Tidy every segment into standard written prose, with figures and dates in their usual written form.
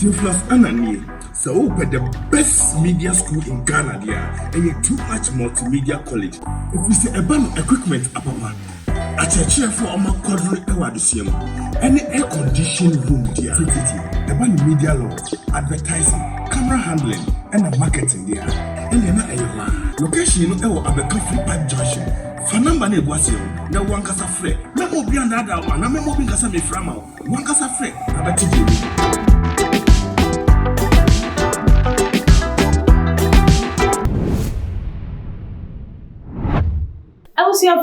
Theophilus Anani, so the best media school in Ghana there, and a too much multimedia college. If we say a band equipment apapa, a chair for our quadri awadisium, any air conditioned room there, the band media law, advertising, camera handling, and a marketing there. And then a location of a coffee pipe junction. Fanamba ne boasio, na wankasa frɛ. Na obi andada wa, na memo bi nkasa me frama. Wankasa frɛ, abati bi.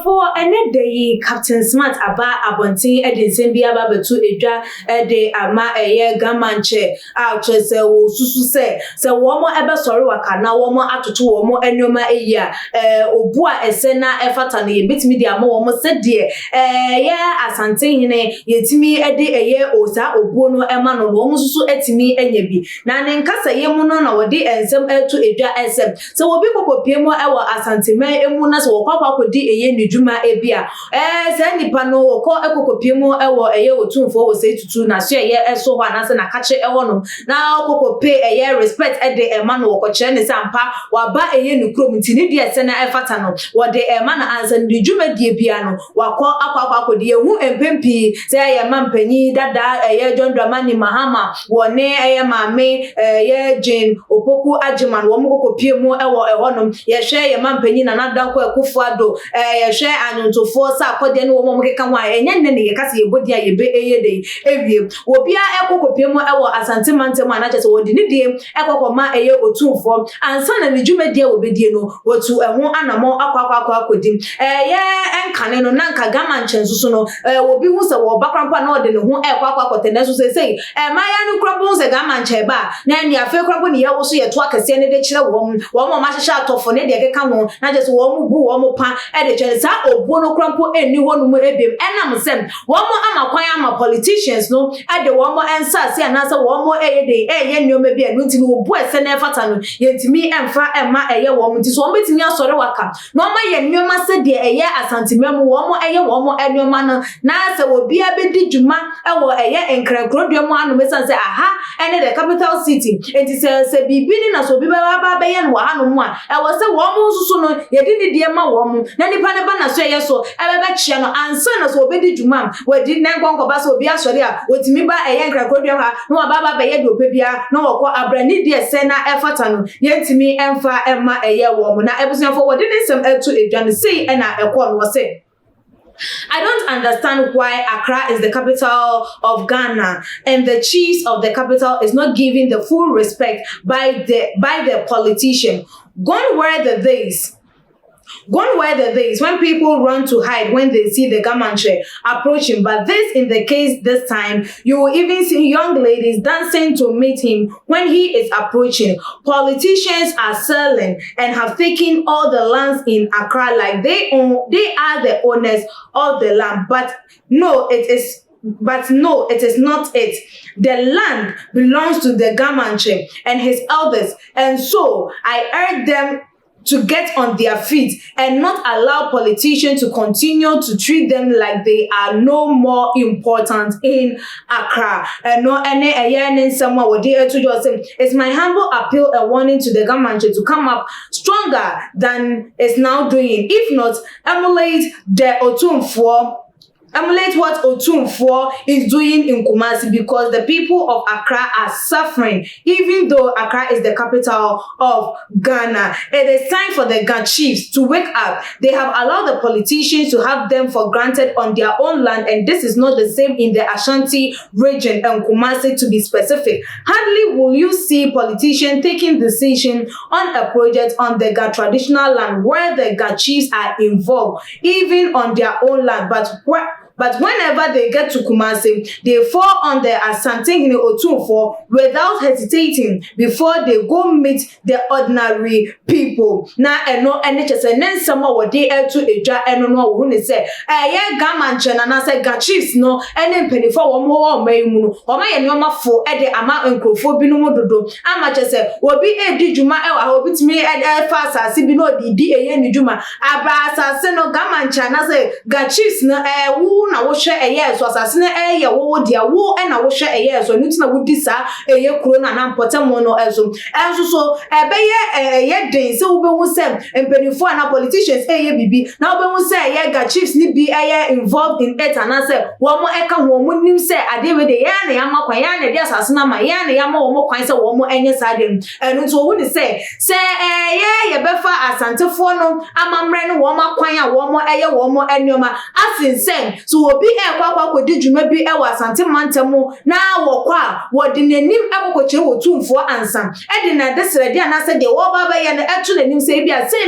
For any day, Captain Smart aba abontin edinsen bi aba betu edwa de ama eye gamanche a chese wo susu se wo mo ebe sori waka na wo mo atoto wo mo enoma eya obu a ese na efata na ye betimi dia mo wo mo se de ye asanten hine yetimi ede eye osa obu no ema no wo mo susu etimi enya bi na ne nkasa ye mu no na wo de ensem etu edwa esem so wo bi kokopie mo ewo asanteman emu na so wo kwakwa kodi eye nidwuma ebia se nipa no ko ekokopie mu ewo eye otumfo wo se tutu na so eye eso ho anase na kache ewo no na okokopie eye respect ede ema no wo kire ne sampa waba eye nukrom ntini de ese na efata no wo de ema na ansa nidwuma die bia no wakọ akwa akodi ehu empempi se eye mampanyi dada eye John Dramani Mahama wo ne eye maame eye Jane Opoku Ajiman wo mokopie mu ewo eho no ye hwe eye mampanyi na nadanko Ekufuado yehwe anyuntofo sa akode ne wo mo keka ho a enye ne ye kase ye bodi a ye be eye de ewie obi a ekokopie mu ewo asante mantem a na chese wo di ne die ekokoma eye otumfo ansa na ne dwumadie wo bedie no wotu eho anamo akwa akodi ye enkane no na nka gama nchensusu no obi hu se wo bakrampa na ode ne ho ekwa akote na so sei maya no krobo se gama ncheba na ne afa krobo ne ye wo so ye to akase ne de kire wo mo ma hyehye atofo ne de keka ho na chese wo mo bu wo mo pa ede chensa obo no krampo eni honu mu ebiem enam sem wo mo amakwan ama politicians no ade wo mo ensa se anasa wo mo eye nneoma bi anu ntini obu ese na efata no yentimi emfa emma eye wo mo nti so wo betimi asore waka no ma ye nneoma se de eye asantemam wo mo eye wo mo enneoma no na se wo bia bedi dwuma ewo eye enkrakrodwam anu mesan se aha ene the capital city enti se bibini na so bi ba ye no ha no mu a ewo se wo mo susu no yedi ne die ma wo mo na nipa ne ba na so ye so ebebe chia no ansa na so obedi dwuma wadi na nkonko ba so obi asori a otimi ba eye nkrakrodwam ha no baba ba ye de opebia no wokọ abrani die se na efata no yentimi emfa emma eye wo mo na ebusuafo wadi ne sem etu edwane sei na ekọ no se I don't understand why Accra is the capital of Ghana and the chiefs of the capital is not giving the full respect by the politician. Gone were the days when people run to hide when they see the Gamanche approaching. But this in the case this time, you will even see young ladies dancing to meet him when he is approaching. Politicians are selling and have taken all the lands in Accra like they are the owners of the land. But no, it is not it. The land belongs to the Gamanche and his elders. And so I urge them to get on their feet and not allow politicians to continue to treat them like they are no more important in Accra. And no any someone would dare to just say, it's my humble appeal and warning to the government to come up stronger than it's now doing. If not, emulate what Otumfuo is doing in Kumasi, because the people of Accra are suffering, even though Accra is the capital of Ghana. It is time for the Ghana chiefs to wake up. They have allowed the politicians to have them for granted on their own land, and this is not the same in the Ashanti region and Kumasi, to be specific. Hardly will you see politicians taking decision on a project on the Ghana traditional land where the Ghana chiefs are involved, even on their own land. But whenever they get to Kumasi, they fall on the Asante Otumfuo without hesitating before they go meet the ordinary people. Na eno NHS and someone would they to eja eno no who ne say Gamanche na say ga chiefs no ene penny for one more maimu or my nyoma fo e de ama nkrofo binu mu dodo ama chese obi edi dwuma e wa obi timi e fa asase bi no di eye ni dwuma aba asase no Gamanche na say ga chiefs no na wo hwe eye so asase na eye wo dia wo na wo hwe eye so nuti na wo di sa eye kuro na na mpotemo no eso so ebeye ye den se wo be hu se empenifo na politicians eye bibi na wo be hu se eye ga chiefs ni bi eye involved in it and say wo mo eka wo mo nim se ade we de ya na ya makwa ya na de asase na ma ya na ya ma wo mo kwan se wo mo enye sa dem enu so wo ni se ye befa asantefo no amamre no wo ma kwan a wo mo eye wo mo enioma asinsen so obi ekwa kwadi dwuma bi e wa asante mantemu na wo kwa wo de nanim ekokoche wo tumfo ansan e de na desrede na se de wo baba ye no etu nanim se bia se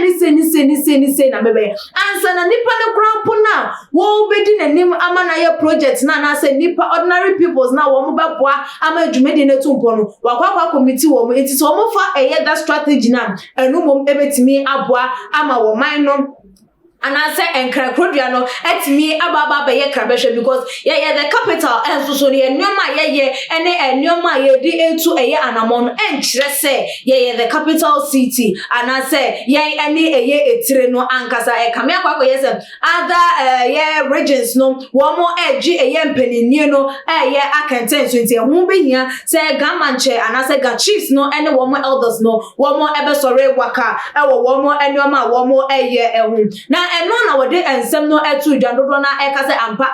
na bebe ansan na nipa ne krampo na wo be di nanim ama na ye project na se nipa ordinary peoples na wo mo beboa ama dwumedi na tumpo no wakwa committee wo mo enti so mo fa eye that strategy na enu mom ebetimi aboa ama wo man no and I say enkra krodua no etimi ababa be ye krabehwe because ye the capital enso so ne enoma ye ene enoma ye di etu eye anamon enkyere se ye the capital city and I say ye ene eye etire no ankasa e kame akwa ye se other ye regions no wo mo eji eye mpanini no eye akenten so nti ho behia se gamanche and I say ga chiefs no ene wo mo elders no wo mo ebe sore waka e wo mo enoma wo mo eye ehu na eno na wode ensem no etu dwandodo na ekase ampa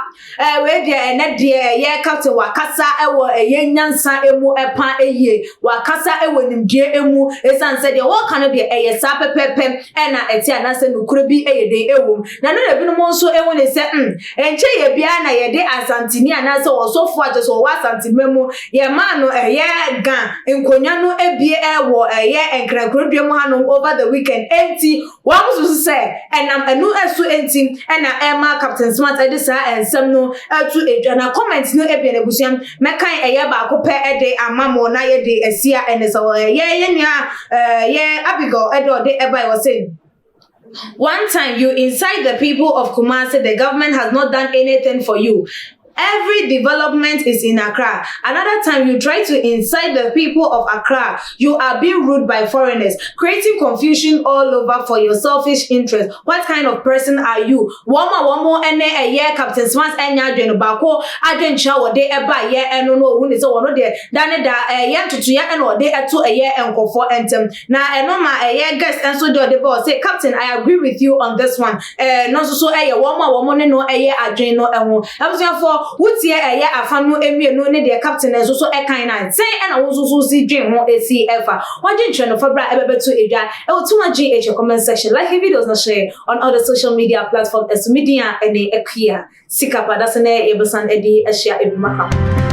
we de ene de ye captain wakasa ewo eye nyansa emu epa eye wakasa ewo nimdie emu esanse de wo kan de eye sa pepepe na eti anase nukuro bi eye de ewom na no de bi no nso ewo ne se enche ye bia na ye de asantini anase wo sofo ajeso wo asantimemu ye ma no eye gan enkonya no ebie ewo eye enkrakrodua mu hanom over the weekend enti wo musu se enam enu esu enti ena Emma Captain Smart edisa ensem no etu edwa na comment no ebia na busuam mekan eye ba ko pe ede amamo na ye de esia enesa ye nya ye Abigail edo de eba was saying one time you incite the people of Kumasi, the government has not done anything for you. Every development is in Accra. Another time you try to incite the people of Accra, you are being rude by foreigners, creating confusion all over for your selfish interest. What kind of person are you? One ene a year Captain Smart enya dwen bako adwen cha wo de eba ye eno no hu ni so wono de dane da ye tutu ye eno de eto a ye enkofo entem na eno ma a ye guest enso de boss say Captain, I agree with you on this one. No so eye womo ne no eye adwen no eho for wutie eye afanu emienu ne de captain enso so ekan na say na wo so si dwen ho esi efa waje ntwe no fabra ebebeto edwa e wotuma GH comment section, like videos na share on other social media platforms as media ene ekia sikapa dasene yebesan edi ehia ebimaka.